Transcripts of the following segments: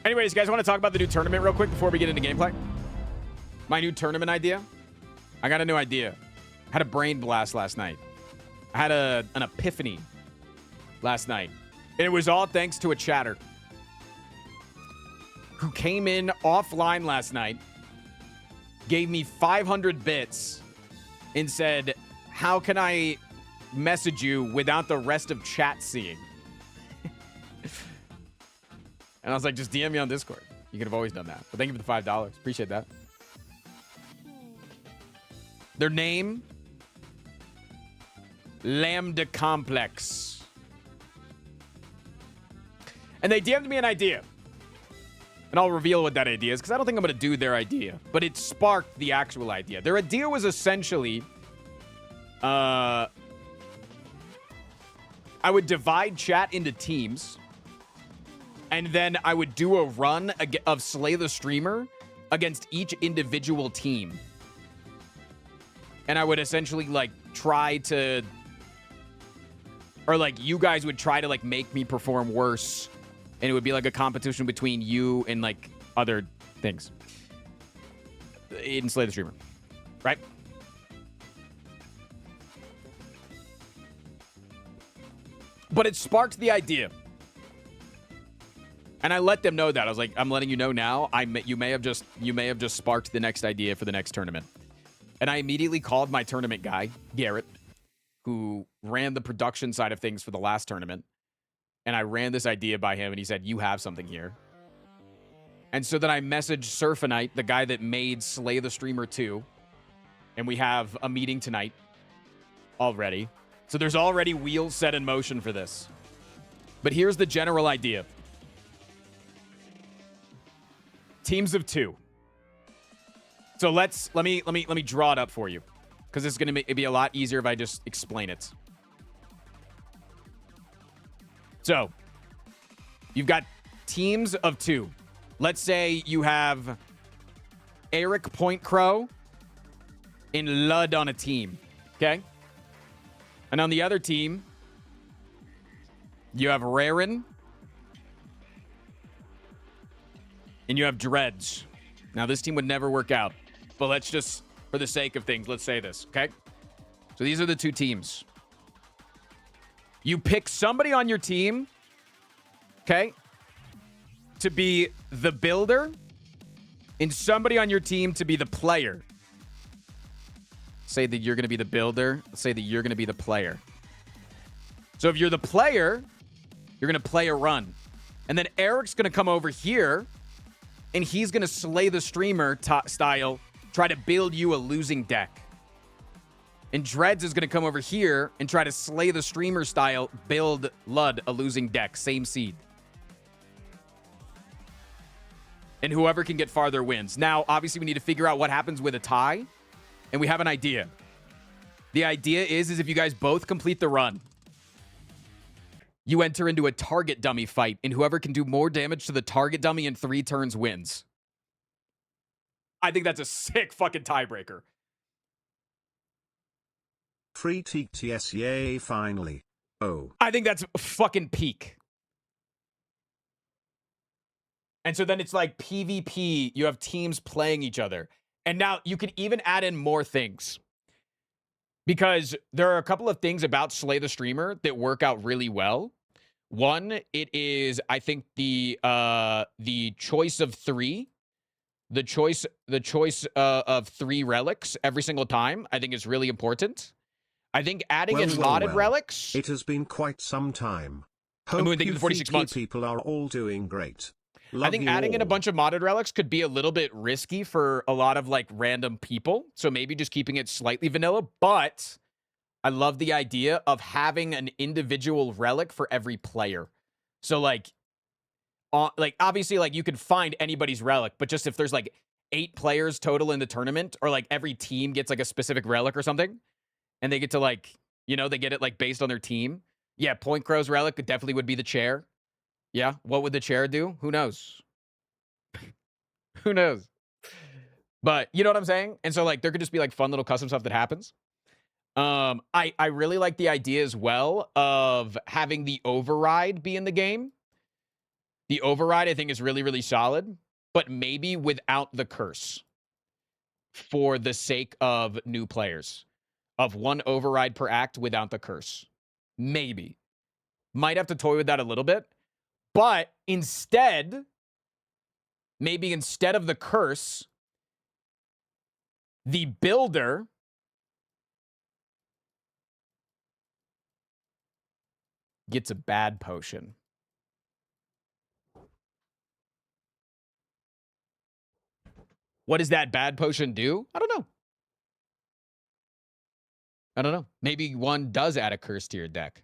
Anyways, guys, I want to talk about the new tournament real quick before we get into gameplay. My new tournament idea. I got a new idea. I had a brain blast last night. I had an epiphany last night. And it was all thanks to a chatter who came in offline last night, gave me 500 bits, and said, how can I message you without the rest of chat seeing? And I was like, just DM me on Discord. You could have always done that. But thank you for the $5. Appreciate that. Their name, Lambda Complex. And they DM'd me an idea. And I'll reveal what that idea is, because I don't think I'm going to do their idea. But it sparked the actual idea. Their idea was essentially, I would divide chat into teams. And then I would do a run of Slay the Streamer against each individual team. And I would essentially, like, try to... Or, like, you guys would try to, like, make me perform worse. And it would be, like, a competition between you and, like, other things. In Slay the Streamer. Right? But it sparked the idea. And I let them know that. I was like, I'm letting you know now. You may have just sparked the next idea for the next tournament. And I immediately called my tournament guy, Garrett, who ran the production side of things for the last tournament. And I ran this idea by him, and he said, you have something here. And so then I messaged Surfinite, the guy that made Slay the Streamer 2. And we have a meeting tonight already. So there's already wheels set in motion for this. But here's the general idea. Teams of 2. So let me draw it up for you, because it's going to be a lot easier if I just explain it. So you've got teams of 2. Let's say you have Eric Point Crow and Lud on a team, okay? And on the other team, you have Raren and you have Dreads. Now, this team would never work out, but let's just, for the sake of things, let's say this, okay? So these are the 2 teams. You pick somebody on your team, okay, to be the builder, and somebody on your team to be the player. Say that you're going to be the builder. Let's say that you're going to be the player. So if you're the player, you're going to play a run. And then Eric's going to come over here, and he's going to Slay the Streamer style, try to build you a losing deck. And Dreads is going to come over here and try to Slay the Streamer style, build Lud a losing deck. Same seed. And whoever can get farther wins. Now, obviously, we need to figure out what happens with a tie. And we have an idea. The idea is if you guys both complete the run, you enter into a target dummy fight, and whoever can do more damage to the target dummy in 3 turns wins. I think that's a sick fucking tiebreaker. Free TTS, yay, finally. Oh. I think that's fucking peak. And so then it's like PvP. You have teams playing each other. And now you can even add in more things. Because there are a couple of things about Slay the Streamer that work out really well. One, it is, I think, the choice of 3. The choice of 3 relics every single time, I think, is really important. I think adding in modded relics. It has been quite some time. Hope I mean, thank you for 46 months. People are all doing great. I think adding in a bunch of modded relics could be a little bit risky for a lot of, like, random people. So maybe just keeping it slightly vanilla. But I love the idea of having an individual relic for every player. So, like obviously, like, you could find anybody's relic. But just if there's, like, 8 players total in the tournament, or, like, every team gets, like, a specific relic or something, and they get to, like, you know, they get it, like, based on their team. Yeah, Point Crow's relic definitely would be the chair. Yeah, what would the chair do? Who knows? Who knows? But you know what I'm saying? And so, like, there could just be, like, fun little custom stuff that happens. I really like the idea as well of having the override be in the game. The override, I think, is really, really solid, but maybe without the curse for the sake of new players. Of one override per act without the curse. Maybe. Might have to toy with that a little bit. But instead, maybe instead of the curse, the builder gets a bad potion. What does that bad potion do? I don't know. I don't know. Maybe one does add a curse to your deck.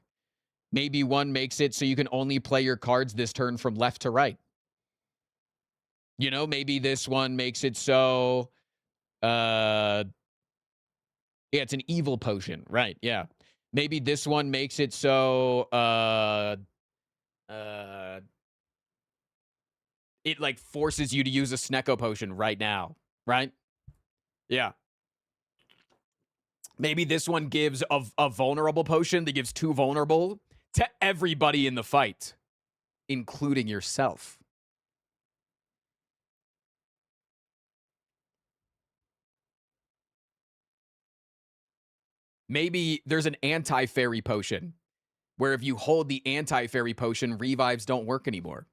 Maybe one makes it so you can only play your cards this turn from left to right. You know, maybe this one makes it so yeah, it's an evil potion, right? Yeah. Maybe this one makes it so uh it like forces you to use a Snecko potion right now, right? Yeah. Maybe this one gives a vulnerable potion that gives 2 vulnerable to everybody in the fight, including yourself. Maybe there's an anti-fairy potion where if you hold the anti-fairy potion, revives don't work anymore.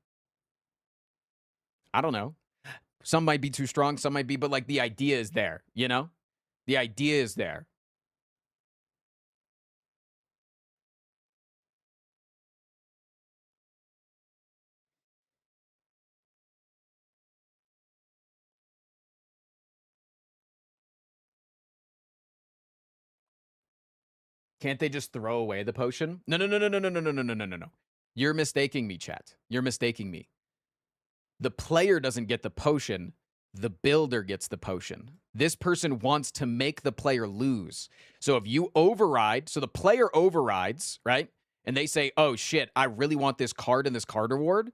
I don't know. Some might be too strong, some might be, but like the idea is there, you know? The idea is there. Can't they just throw away the potion? No, no, no, no, no, no, no, no, no, no, no, no, no. You're mistaking me, chat. You're mistaking me. The player doesn't get the potion. The builder gets the potion. This person wants to make the player lose. So if you override, so the player overrides, right? And they say, oh shit, I really want this card and this card reward.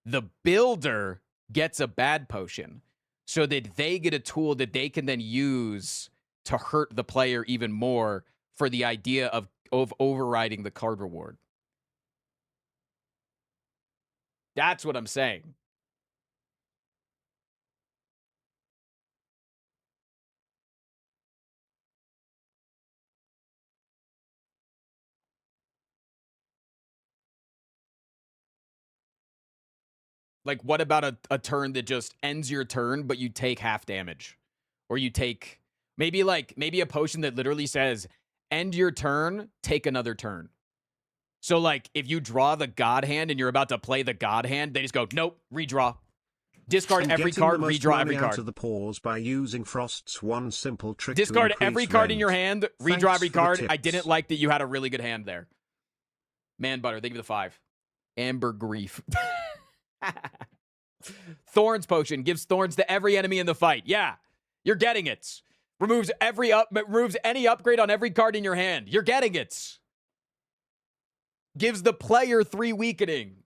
The builder gets a bad potion so that they get a tool that they can then use to hurt the player even more for the idea of overriding the card reward. That's what I'm saying. Like, what about a turn that just ends your turn, but you take half damage? Or you take maybe a potion that literally says, end your turn, take another turn. So, like, if you draw the God hand and you're about to play the God hand, they just go, nope, redraw. Discard I'm every getting the card, most redraw money every out card. of the pause by using Frost's one simple trick to Discard increase every card in your rent. hand, redraw Thanks every for the card. I tips. didn't like that you had a really good hand there. Man Butter, thank you for the 5. Amber Grief. Thorns potion gives thorns to every enemy in the fight. Yeah, you're getting it. Removes any upgrade on every card in your hand. You're getting it. Gives the player 3 weakening.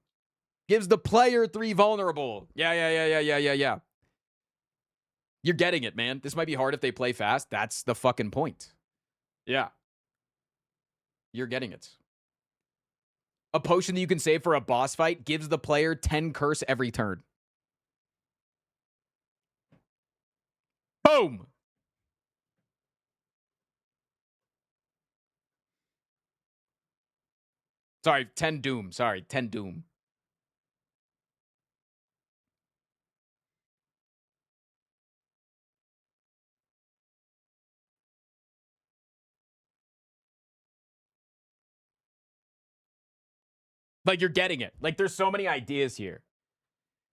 Gives the player 3 vulnerable. Yeah. You're getting it, man. This might be hard if they play fast. That's the fucking point. Yeah. You're getting it. A potion that you can save for a boss fight gives the player 10 curse every turn. Boom. Sorry, 10 doom. Sorry, 10 doom. Like, you're getting it. Like, there's so many ideas here.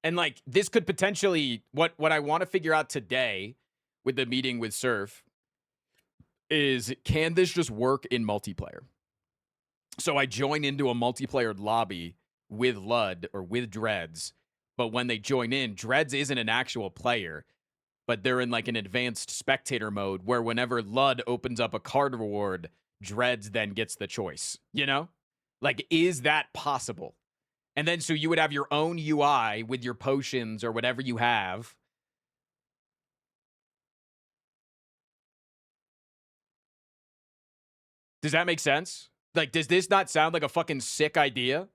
And like this could potentially what I want to figure out today with the meeting with Surf is, can this just work in multiplayer? So I join into a multiplayer lobby with Lud or with Dreads, but when they join in, Dreads isn't an actual player, but they're in like an advanced spectator mode where whenever Lud opens up a card reward, Dreads then gets the choice, you know? Like, is that possible? And then so you would have your own UI with your potions or whatever you have. Does that make sense? Like, does this not sound like a fucking sick idea?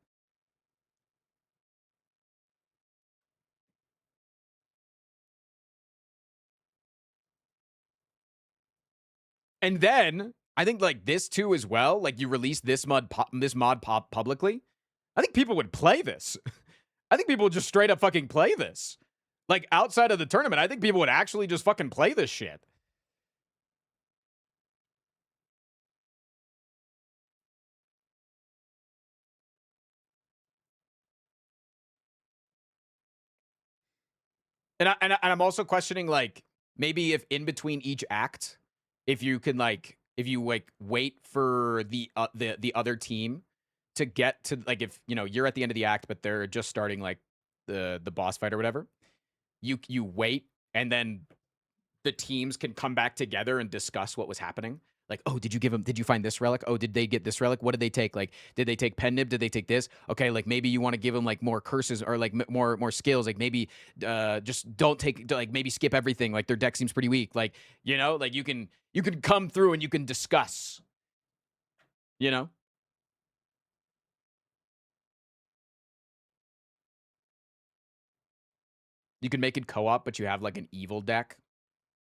And then I think like this too as well. Like you release this mod publicly. I think people would play this. I think people would just straight up fucking play this. Like outside of the tournament, I think people would actually just fucking play this shit. And I'm also questioning like maybe if in between each act, if you can like if you like wait for the other team to get to like if you know you're at the end of the act but they're just starting like the boss fight or whatever, you wait and then the teams can come back together and discuss what was happening. Like, oh, did you find this relic? Oh, did they get this relic? What did they take? Like, did they take pen nib? Did they take this? Okay, like maybe you want to give them like more curses or like more skills. Like maybe just don't take like maybe skip everything. Like their deck seems pretty weak. Like, you know, like you can come through and you can discuss, you know? You can make it co-op, but you have like an evil deck.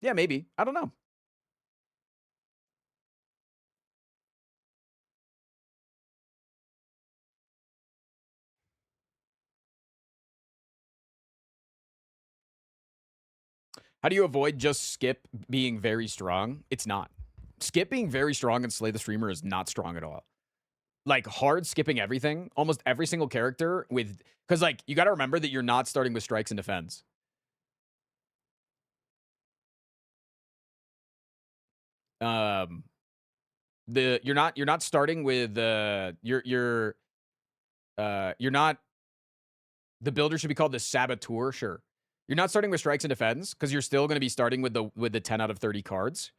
Yeah, maybe. I don't know. How do you avoid just skip being very strong? It's not. Skip being very strong and Slay the Streamer is not strong at all. Like hard skipping everything, almost every single character with because like you got to remember that you're not starting with strikes and defense. Um, you're not starting with you're not the builder should be called the saboteur. Sure, you're not starting with strikes and defense because you're still going to be starting with the 10 out of 30 cards.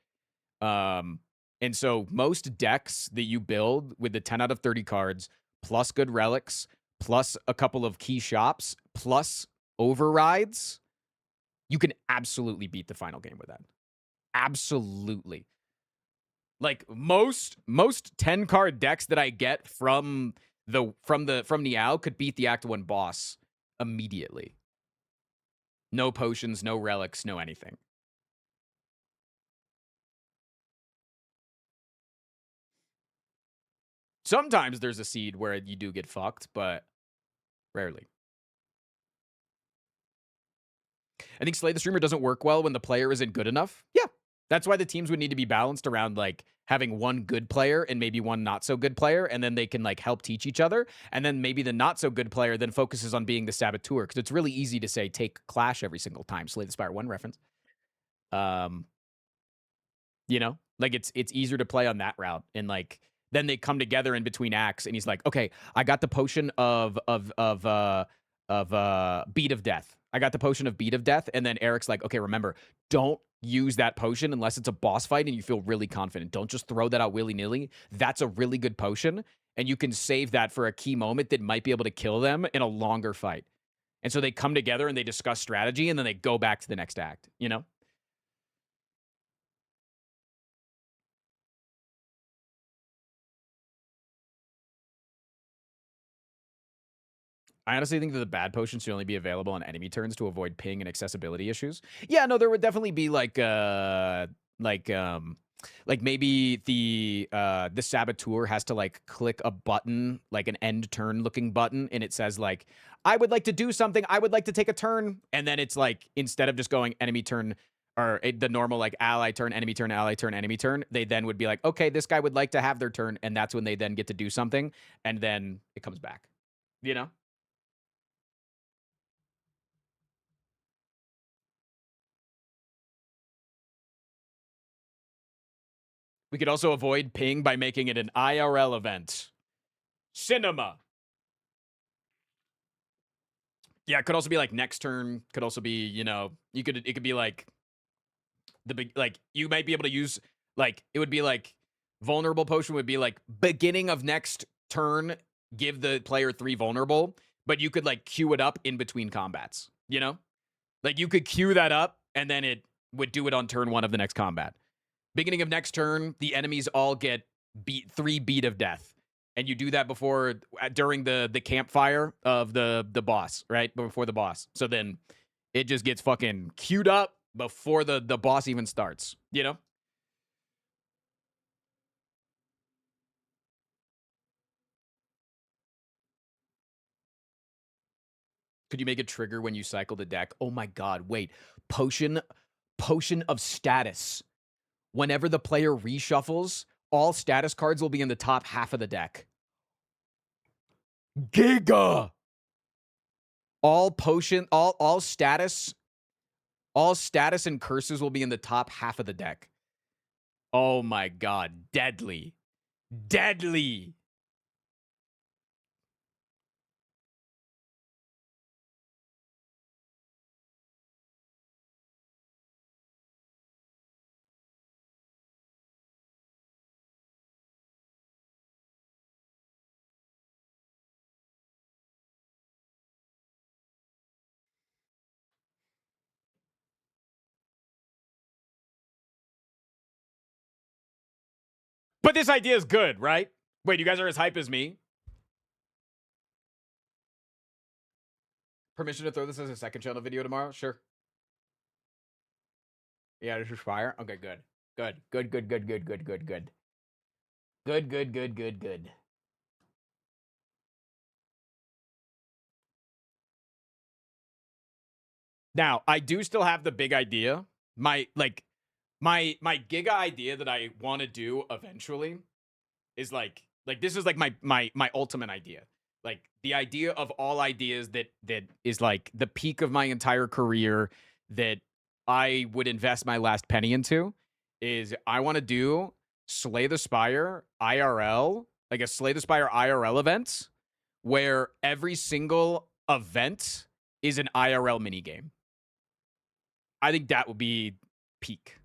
Um, and so most decks that you build with the 10 out of 30 cards, plus good relics, plus a couple of key shops, plus overrides, you can absolutely beat the final game with that. Absolutely. Like most 10 card decks that I get from the owl could beat the Act 1 boss immediately. No potions, no relics, no anything. Sometimes there's a seed where you do get fucked, but rarely. I think Slay the Streamer doesn't work well when the player isn't good enough. Yeah. That's why the teams would need to be balanced around like having one good player and maybe one not so good player, and then they can like help teach each other. And then maybe the not so good player then focuses on being the saboteur because it's really easy to say take Clash every single time. Slay the Spire 1 reference. Um, you know, like it's easier to play on that route, and like then they come together in between acts, and he's like, okay, I got the potion of beat of death. I got the potion of beat of death, and then Eric's like, okay, remember, don't use that potion unless it's a boss fight and you feel really confident. Don't just throw that out willy nilly. That's a really good potion, and you can save that for a key moment that might be able to kill them in a longer fight. And so they come together and they discuss strategy, and then they go back to the next act. You know. I honestly think that the bad potions should only be available on enemy turns to avoid ping and accessibility issues. Yeah, no, there would definitely be like like maybe the saboteur has to like click a button, like an end turn looking button, and it says like, I would like to do something, I would like to take a turn, and then it's like instead of just going enemy turn or the normal like ally turn, enemy turn, ally turn, enemy turn, they then would be like, okay, this guy would like to have their turn, and that's when they then get to do something, and then it comes back. You know? We could also avoid ping by making it an IRL event. Cinema. Yeah, it could also be like next turn. Could also be, you know, it could be like the big like you might be able to use like it would be like vulnerable potion would be like beginning of next turn, give the player 3 vulnerable, but you could like queue it up in between combats, you know? Like you could queue that up and then it would do it on turn 1 of the next combat. Beginning of next turn, the enemies all get 3 beat of death. And you do that before during the campfire of the boss, right? Before the boss. So then it just gets fucking queued up before the boss even starts, you know? Could you make it trigger when you cycle the deck? Oh my god, wait. Potion of status. Whenever the player reshuffles, all status cards will be in the top half of the deck. Giga! All status and curses will be in the top half of the deck. Oh my god, deadly. Deadly. But this idea is good, right? Wait, you guys are as hype as me? Permission to throw this as a second channel video tomorrow? Sure. Yeah, this is fire. Okay, good. Good. Good, good, good, good, good, good, good. Good, good, good, good, good. Now, I do still have the big idea. My giga idea that I want to do eventually is like this is like my ultimate idea. Like the idea of all ideas that is like the peak of my entire career that I would invest my last penny into is I want to do Slay the Spire IRL, like a Slay the Spire IRL event where every single event is an IRL minigame. I think that would be peak.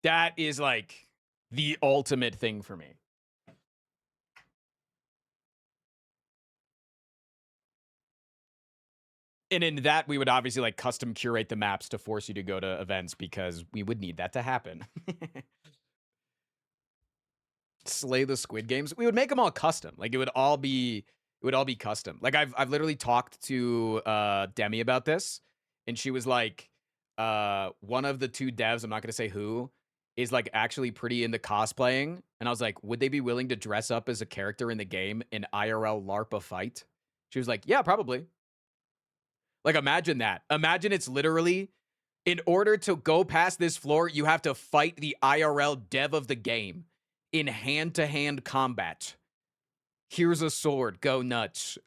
That is like the ultimate thing for me. And in that, we would obviously like custom curate the maps to force you to go to events because we would need that to happen. Slay the Squid Games. We would make them all custom. Like it would all be custom. Like I've literally talked to Demi about this, and she was like, one of the two devs, I'm not gonna say who, is like actually pretty into cosplaying. And I was like, would they be willing to dress up as a character in the game in IRL LARP a fight? She was like, yeah, probably. Like imagine that. Imagine it's literally in order to go past this floor, you have to fight the IRL dev of the game in hand-to-hand combat. Here's a sword. Go nuts.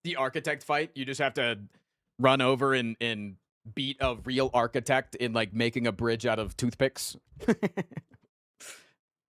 The architect fight, you just have to run over and beat a real architect in like making a bridge out of toothpicks.